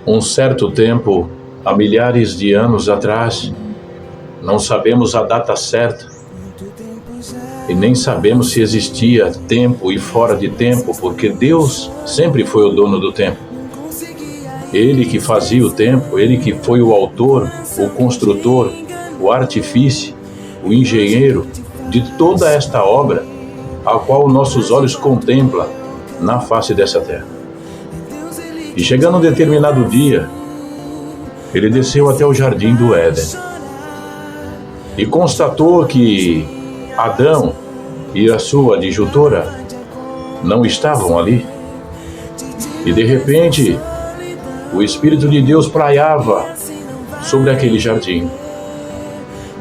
Um certo tempo, há milhares de anos atrás, não sabemos a data certa e nem sabemos se existia tempo e fora de tempo, porque Deus sempre foi o dono do tempo. Ele que fazia o tempo, Ele que foi o autor, o construtor, o artífice, o engenheiro de toda esta obra, a qual nossos olhos contemplam na face dessa terra. E chegando um determinado dia, Ele desceu até o jardim do Éden e constatou que Adão e a sua adjutora não estavam ali. E de repente, o Espírito de Deus praiava sobre aquele jardim.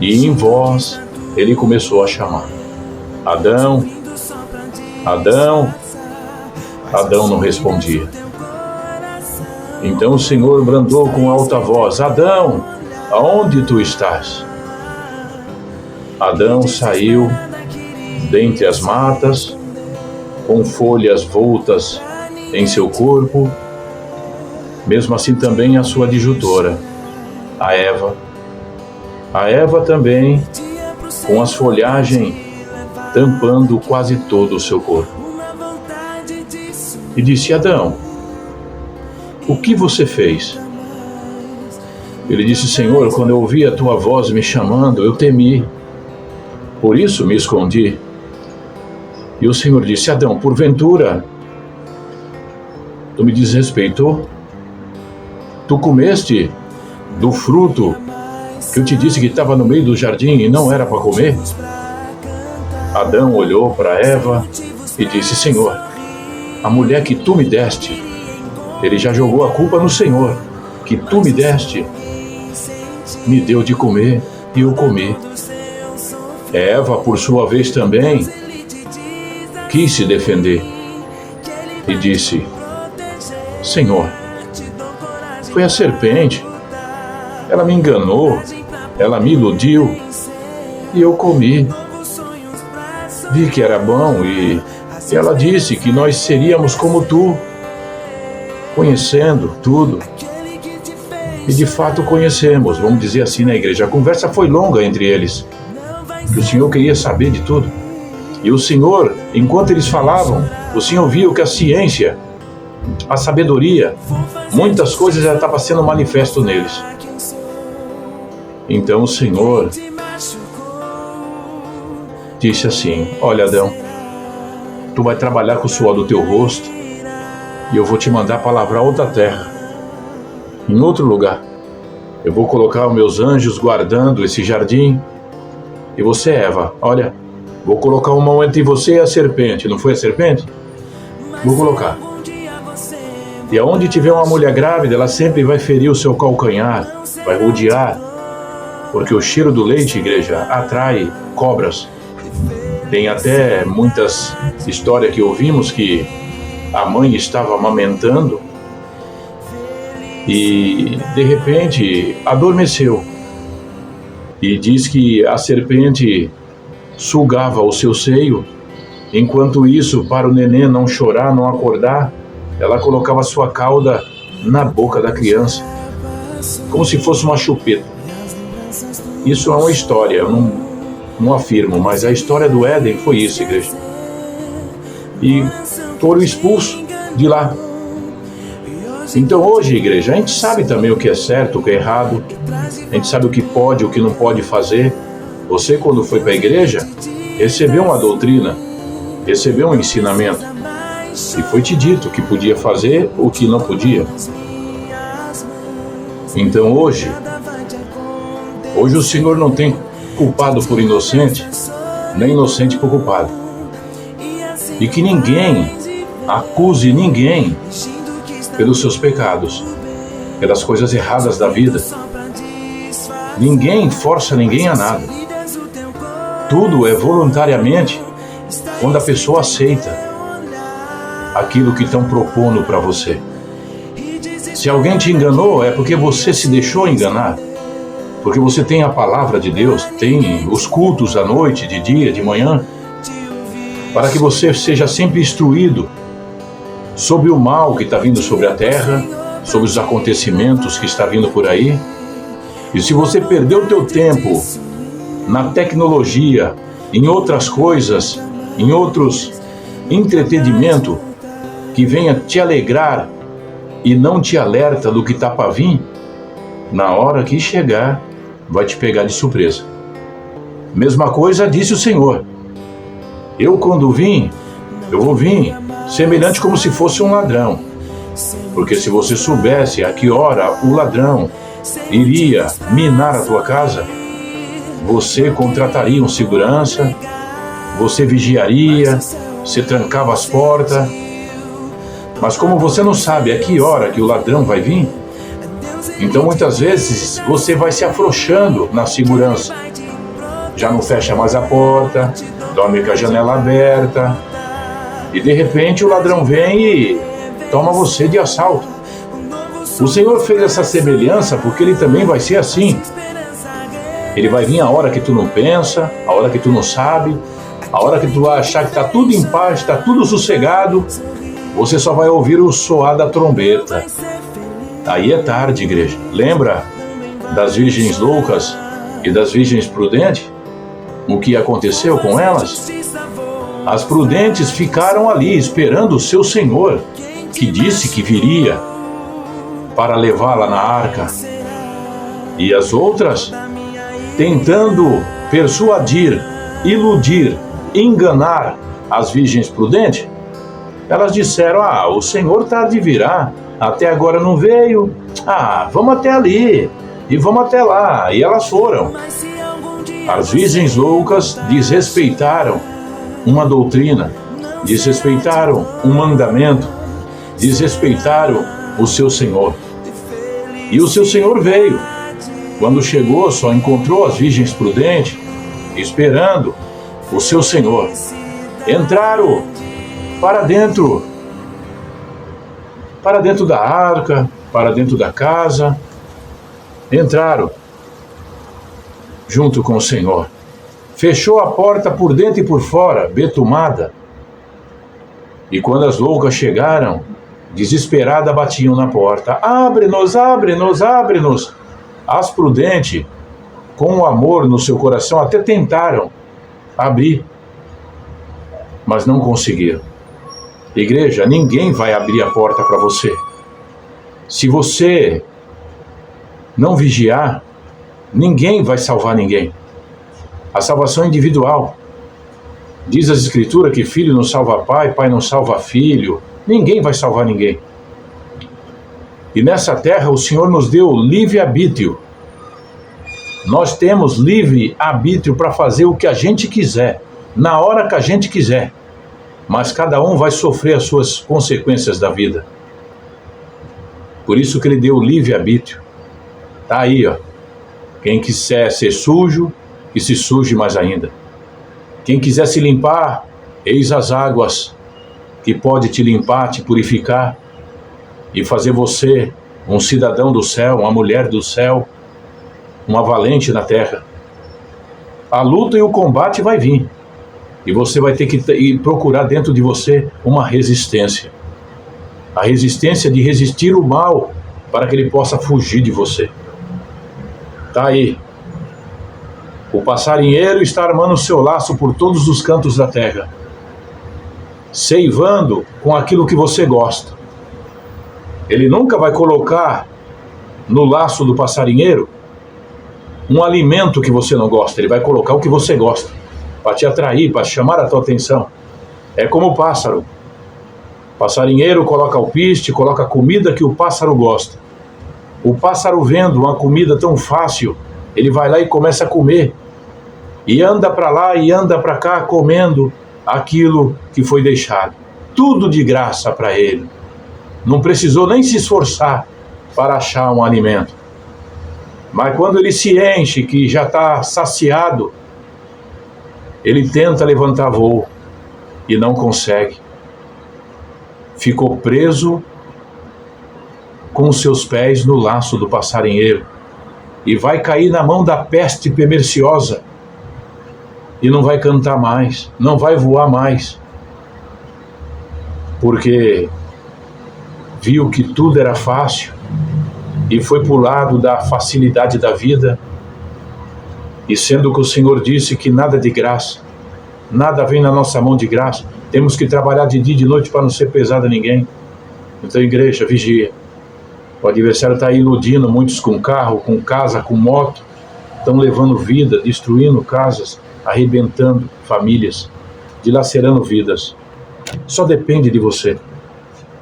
E em voz, Ele começou a chamar: Adão, Adão. Adão não respondia. Então o Senhor bradou com alta voz: Adão, aonde tu estás? Adão saiu dentre as matas, com folhas voltas em seu corpo, mesmo assim também a sua adjutora, a Eva. A Eva também, com as folhagens tampando quase todo o seu corpo. E disse: Adão, o que você fez? Ele disse: Senhor, quando eu ouvi a tua voz me chamando, eu temi. Por isso me escondi. E o Senhor disse: Adão, porventura, tu me desrespeitou? Tu comeste do fruto que eu te disse que estava no meio do jardim e não era para comer? Adão olhou para Eva e disse: Senhor, a mulher que tu me deste, ele já jogou a culpa no Senhor, que tu me deste, me deu de comer e eu comi. Eva, por sua vez também, quis se defender e disse: Senhor, foi a serpente, ela me enganou, ela me iludiu e eu comi. Vi que era bom e ela disse que nós seríamos como tu, conhecendo tudo. E de fato conhecemos, vamos dizer assim na igreja. A conversa foi longa entre eles, que o Senhor queria saber de tudo. E o Senhor, enquanto eles falavam, o Senhor viu que a ciência, a sabedoria, muitas coisas já estavam sendo manifesto neles. Então o Senhor disse assim: olha, Adão, tu vai trabalhar com o suor do teu rosto e eu vou te mandar para lavrar outra terra, em outro lugar. Eu vou colocar os meus anjos guardando esse jardim. E você, Eva, olha, vou colocar uma mão entre você e a serpente. Não foi a serpente? Vou colocar. E aonde tiver uma mulher grávida, ela sempre vai ferir o seu calcanhar, vai rodear, porque o cheiro do leite, igreja, atrai cobras. Tem até muitas histórias que ouvimos que a mãe estava amamentando e, de repente, adormeceu. E diz que a serpente sugava o seu seio. Enquanto isso, para o neném não chorar, não acordar, ela colocava sua cauda na boca da criança, como se fosse uma chupeta. Isso é uma história, eu não afirmo, mas a história do Éden foi isso, igreja. E foram expulsos de lá. Então hoje, igreja, a gente sabe também o que é certo, o que é errado. A gente sabe o que pode, o que não pode fazer. Você, quando foi para a igreja, recebeu uma doutrina, recebeu um ensinamento. E foi te dito o que podia fazer, o que não podia. Então hoje o Senhor não tem culpado por inocente, nem inocente por culpado. E que ninguém acuse ninguém pelos seus pecados, pelas coisas erradas da vida. Ninguém força ninguém a nada. Tudo é voluntariamente quando a pessoa aceita aquilo que estão propondo para você. Se alguém te enganou, é porque você se deixou enganar. Porque você tem a palavra de Deus, tem os cultos à noite, de dia, de manhã, para que você seja sempre instruído sobre o mal que está vindo sobre a terra sobre os acontecimentos que está vindo por aí. E se você perdeu o teu tempo na tecnologia, em outras coisas, em outros entretenimento que venha te alegrar e não te alerta do que está para vir, na hora que chegar, vai te pegar de surpresa. Mesma coisa disse o Senhor. Eu quando vim, eu vou vir semelhante como se fosse um ladrão. Porque se você soubesse a que hora o ladrão iria minar a tua casa, você contrataria um segurança, você vigiaria, você trancava as portas. Mas como você não sabe a que hora que o ladrão vai vir, então muitas vezes você vai se afrouxando na segurança. Já não fecha mais a porta, dorme com a janela aberta, e de repente o ladrão vem e toma você de assalto. O Senhor fez essa semelhança porque Ele também vai ser assim. Ele vai vir a hora que tu não pensa, a hora que tu não sabe, a hora que tu vai achar que está tudo em paz, está tudo sossegado, você só vai ouvir o soar da trombeta. Aí é tarde, igreja. Lembra das virgens loucas e das virgens prudentes? O que aconteceu com elas? As prudentes ficaram ali esperando o seu Senhor, que disse que viria para levá-la na arca. E as outras, tentando persuadir, iludir, enganar as virgens prudentes, elas disseram: o Senhor tarde virá, até agora não veio, vamos até ali, e vamos até lá. E elas foram. As virgens loucas desrespeitaram uma doutrina, desrespeitaram um mandamento, desrespeitaram o seu Senhor. E o seu Senhor veio. Quando chegou, só encontrou as virgens prudentes, esperando o seu Senhor. Entraram para dentro da arca, para dentro da casa. Entraram junto com o Senhor. Fechou a porta por dentro e por fora, betumada. E quando as loucas chegaram, desesperadas batiam na porta: abre-nos, abre-nos, abre-nos. As prudentes, com o amor no seu coração, até tentaram abrir, mas não conseguiram. Igreja, ninguém vai abrir a porta para você. Se você não vigiar, ninguém vai salvar ninguém. A salvação é individual. Diz as Escrituras que filho não salva pai, pai não salva filho. Ninguém vai salvar ninguém. E nessa terra o Senhor nos deu livre-arbítrio. Nós temos livre-arbítrio para fazer o que a gente quiser, na hora que a gente quiser. Mas cada um vai sofrer as suas consequências da vida. Por isso que Ele deu livre-arbítrio. Está aí, Quem quiser ser sujo, que se suje mais ainda. Quem quiser se limpar, eis as águas que pode te limpar, te purificar e fazer você um cidadão do céu, uma mulher do céu, uma valente na terra. A luta e o combate vai vir. E você vai ter que procurar dentro de você uma resistência. A resistência de resistir o mal para que ele possa fugir de você. Está aí. O passarinheiro está armando o seu laço por todos os cantos da terra, ceivando com aquilo que você gosta. Ele nunca vai colocar no laço do passarinheiro um alimento que você não gosta. Ele vai colocar o que você gosta, para te atrair, para chamar a tua atenção. É como o pássaro. O passarinheiro coloca alpiste, coloca a comida que o pássaro gosta. O pássaro, vendo uma comida tão fácil, ele vai lá e começa a comer. E anda para lá e anda para cá comendo aquilo que foi deixado. Tudo de graça para ele. Não precisou nem se esforçar para achar um alimento. Mas quando ele se enche, que já está saciado, ele tenta levantar voo e não consegue. Ficou preso com os seus pés no laço do passarinheiro e vai cair na mão da peste perniciosa e não vai cantar mais, não vai voar mais, porque viu que tudo era fácil e foi para o lado da facilidade da vida. E sendo que o Senhor disse que nada de graça, nada vem na nossa mão de graça, temos que trabalhar de dia e de noite para não ser pesado a ninguém. Então, igreja, vigia. O adversário está iludindo muitos com carro, com casa, com moto, estão levando vida, destruindo casas, arrebentando famílias, dilacerando vidas. Só depende de você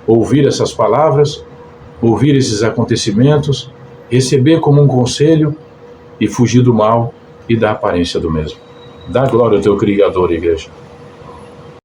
ouvir essas palavras, ouvir esses acontecimentos, receber como um conselho e fugir do mal e da aparência do mesmo. Dá glória ao teu Criador, igreja.